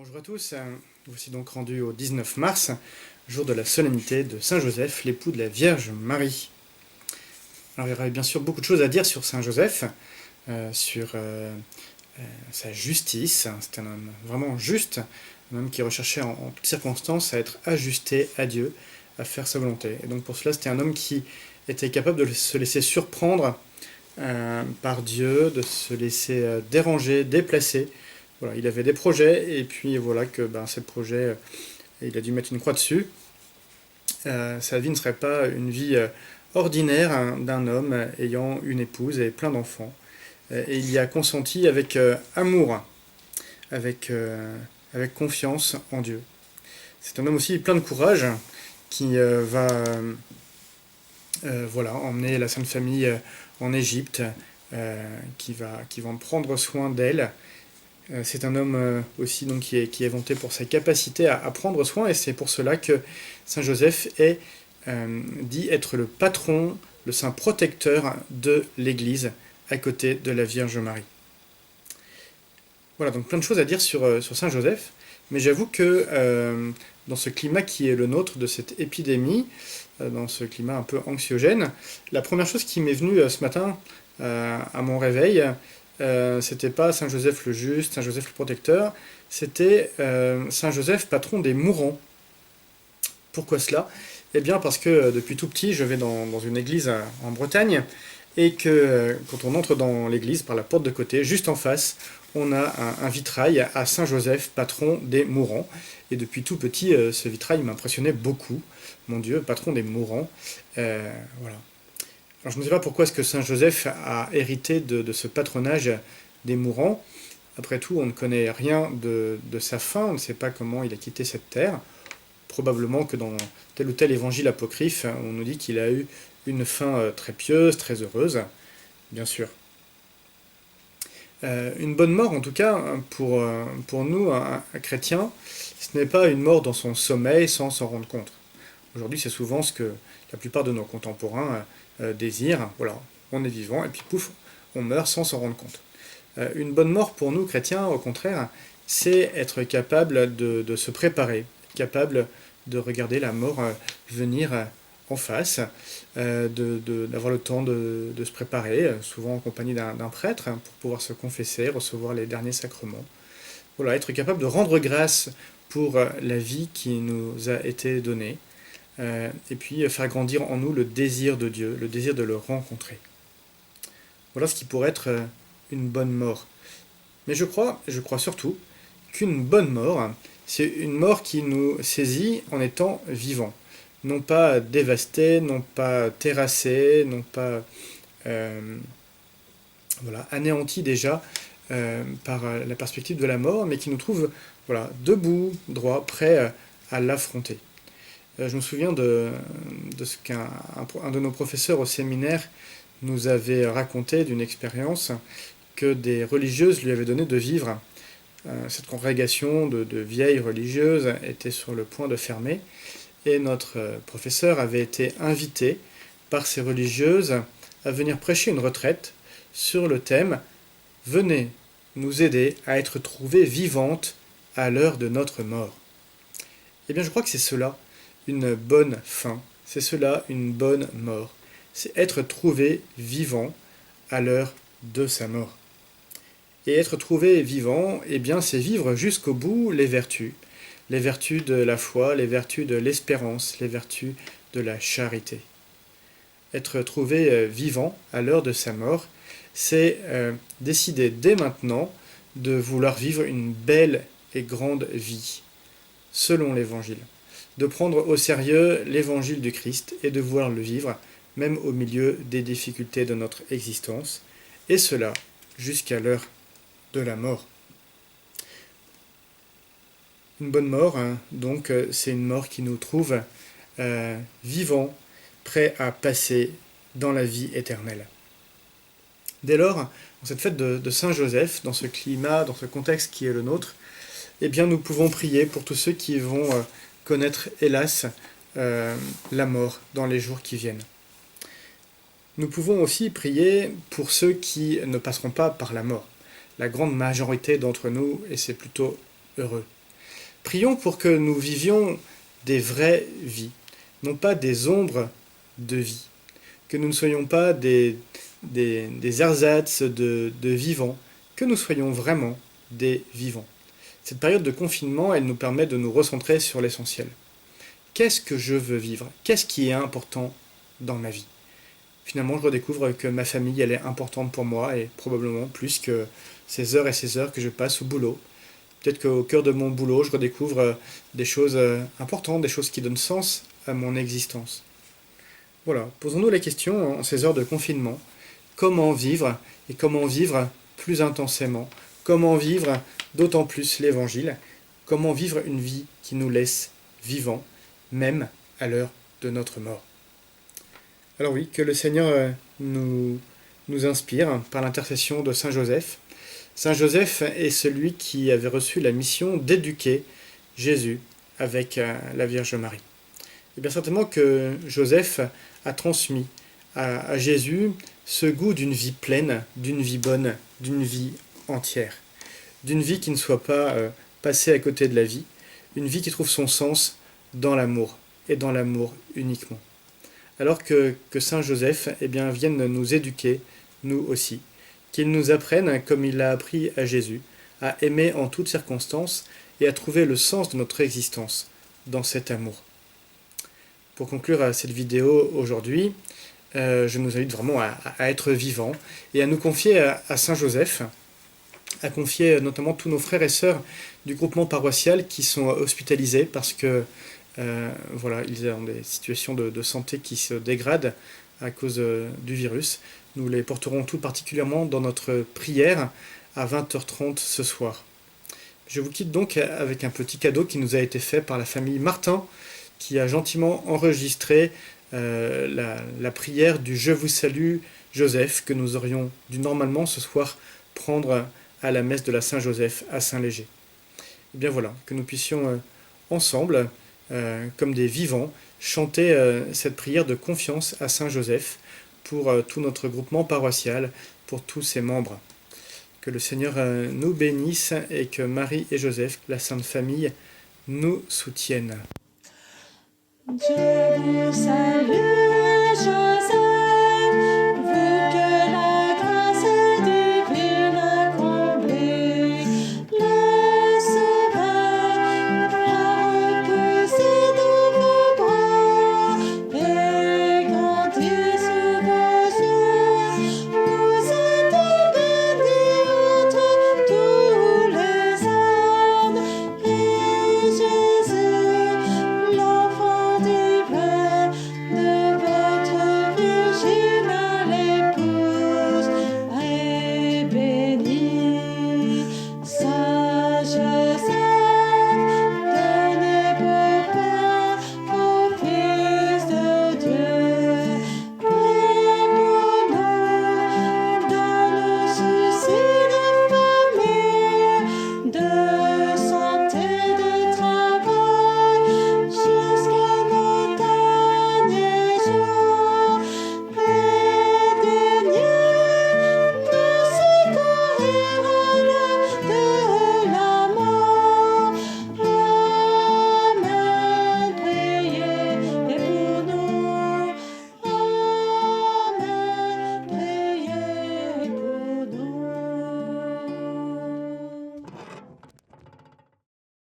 Bonjour à tous, voici donc rendu au 19 mars, jour de la solennité de Saint Joseph, l'époux de la Vierge Marie. Alors il y aurait bien sûr beaucoup de choses à dire sur Saint Joseph, sur sa justice. C'est un homme vraiment juste, un homme qui recherchait en toutes circonstances à être ajusté à Dieu, à faire sa volonté. Et donc pour cela c'était un homme qui était capable de se laisser surprendre par Dieu, de se laisser déranger, déplacer. Voilà, il avait des projets et puis voilà que ces projets, il a dû mettre une croix dessus. Sa vie ne serait pas une vie ordinaire d'un homme ayant une épouse et plein d'enfants. Et il y a consenti avec amour, avec, avec confiance en Dieu. C'est un homme aussi plein de courage qui va voilà, emmener la Sainte Famille en Égypte, qui va en prendre soin d'elle. C'est un homme aussi donc, qui est vanté pour sa capacité à prendre soin, et c'est pour cela que Saint Joseph est dit être le patron, le saint protecteur de l'Église, à côté de la Vierge Marie. Voilà, donc plein de choses à dire sur Saint Joseph, mais j'avoue que dans ce climat qui est le nôtre, de cette épidémie, dans ce climat un peu anxiogène, la première chose qui m'est venue ce matin à mon réveil, c'était pas Saint Joseph le juste, Saint Joseph le protecteur, c'était Saint Joseph patron des mourants. Pourquoi cela? Eh bien parce que depuis tout petit, je vais dans une église en Bretagne, et que quand on entre dans l'église par la porte de côté, juste en face, on a un vitrail à Saint Joseph, patron des mourants. Et depuis tout petit, ce vitrail m'impressionnait beaucoup. Mon Dieu, patron des mourants. Voilà. Alors je ne sais pas pourquoi est-ce que Saint Joseph a hérité de ce patronage des mourants. Après tout, on ne connaît rien de sa fin, on ne sait pas comment il a quitté cette terre. Probablement que dans tel ou tel évangile apocryphe, on nous dit qu'il a eu une fin très pieuse, très heureuse, bien sûr. Une bonne mort, en tout cas, pour nous, un chrétien, ce n'est pas une mort dans son sommeil sans s'en rendre compte. Aujourd'hui, c'est souvent ce que la plupart de nos contemporains désirent. Voilà, on est vivant, et puis pouf, on meurt sans s'en rendre compte. Une bonne mort pour nous, chrétiens, au contraire, c'est être capable de se préparer, capable de regarder la mort venir en face, d'avoir le temps de se préparer, souvent en compagnie d'un prêtre, pour pouvoir se confesser, recevoir les derniers sacrements. Voilà, être capable de rendre grâce pour la vie qui nous a été donnée, et puis faire grandir en nous le désir de Dieu, le désir de le rencontrer. Voilà ce qui pourrait être une bonne mort. Mais je crois surtout qu'une bonne mort, c'est une mort qui nous saisit en étant vivant. Non pas dévasté, non pas terrassé, non pas voilà, anéanti déjà par la perspective de la mort, mais qui nous trouve voilà, debout, droit, prêt à l'affronter. Je me souviens de ce qu'un de nos professeurs au séminaire nous avait raconté d'une expérience que des religieuses lui avaient donné de vivre. Cette congrégation de vieilles religieuses était sur le point de fermer, et notre professeur avait été invité par ces religieuses à venir prêcher une retraite sur le thème « Venez nous aider à être trouvées vivantes à l'heure de notre mort ». Eh bien je crois que c'est cela une bonne fin, c'est cela une bonne mort, c'est être trouvé vivant à l'heure de sa mort. Et être trouvé vivant, eh bien c'est vivre jusqu'au bout les vertus de la foi, les vertus de l'espérance, les vertus de la charité. Être trouvé vivant à l'heure de sa mort, c'est décider dès maintenant de vouloir vivre une belle et grande vie, selon l'Évangile. De prendre au sérieux l'Évangile du Christ et de vouloir le vivre, même au milieu des difficultés de notre existence, et cela jusqu'à l'heure de la mort. Une bonne mort, hein, donc, c'est une mort qui nous trouve vivants, prêts à passer dans la vie éternelle. Dès lors, dans cette fête de Saint Joseph, dans ce climat, dans ce contexte qui est le nôtre, eh bien, nous pouvons prier pour tous ceux qui vont connaître, hélas, la mort dans les jours qui viennent. Nous pouvons aussi prier pour ceux qui ne passeront pas par la mort. La grande majorité d'entre nous, et c'est plutôt heureux. Prions pour que nous vivions des vraies vies, non pas des ombres de vie, que nous ne soyons pas des ersatz de vivants, que nous soyons vraiment des vivants. Cette période de confinement, elle nous permet de nous recentrer sur l'essentiel. Qu'est-ce que je veux vivre? Qu'est-ce qui est important dans ma vie? Finalement, je redécouvre que ma famille, elle est importante pour moi, et probablement plus que ces heures et ces heures que je passe au boulot. Peut-être qu'au cœur de mon boulot, je redécouvre des choses importantes, des choses qui donnent sens à mon existence. Voilà, posons-nous la question en ces heures de confinement. Comment vivre et comment vivre plus intensément? Comment vivre d'autant plus l'Évangile? Comment vivre une vie qui nous laisse vivants, même à l'heure de notre mort? Alors oui, que le Seigneur nous inspire par l'intercession de Saint Joseph. Saint Joseph est celui qui avait reçu la mission d'éduquer Jésus avec la Vierge Marie. Et bien certainement que Joseph a transmis à Jésus ce goût d'une vie pleine, d'une vie bonne, d'une vie entière, d'une vie qui ne soit pas passée à côté de la vie, une vie qui trouve son sens dans l'amour, et dans l'amour uniquement. Alors que Saint Joseph vienne nous éduquer, nous aussi, qu'il nous apprenne, comme il l'a appris à Jésus, à aimer en toutes circonstances et à trouver le sens de notre existence dans cet amour. Pour conclure cette vidéo aujourd'hui, je nous invite vraiment à être vivants et à nous confier à Saint Joseph, à confier notamment tous nos frères et sœurs du groupement paroissial qui sont hospitalisés parce que ils ont des situations de santé qui se dégradent à cause du virus. Nous les porterons tout particulièrement dans notre prière à 20h30 ce soir. Je vous quitte donc avec un petit cadeau qui nous a été fait par la famille Martin, qui a gentiment enregistré la prière du Je vous salue Joseph que nous aurions dû normalement ce soir prendre à la messe de la Saint-Joseph à Saint-Léger. Et bien voilà, que nous puissions ensemble, comme des vivants, chanter cette prière de confiance à Saint-Joseph pour tout notre groupement paroissial, pour tous ses membres. Que le Seigneur nous bénisse et que Marie et Joseph, la Sainte Famille, nous soutiennent. Je vous salue,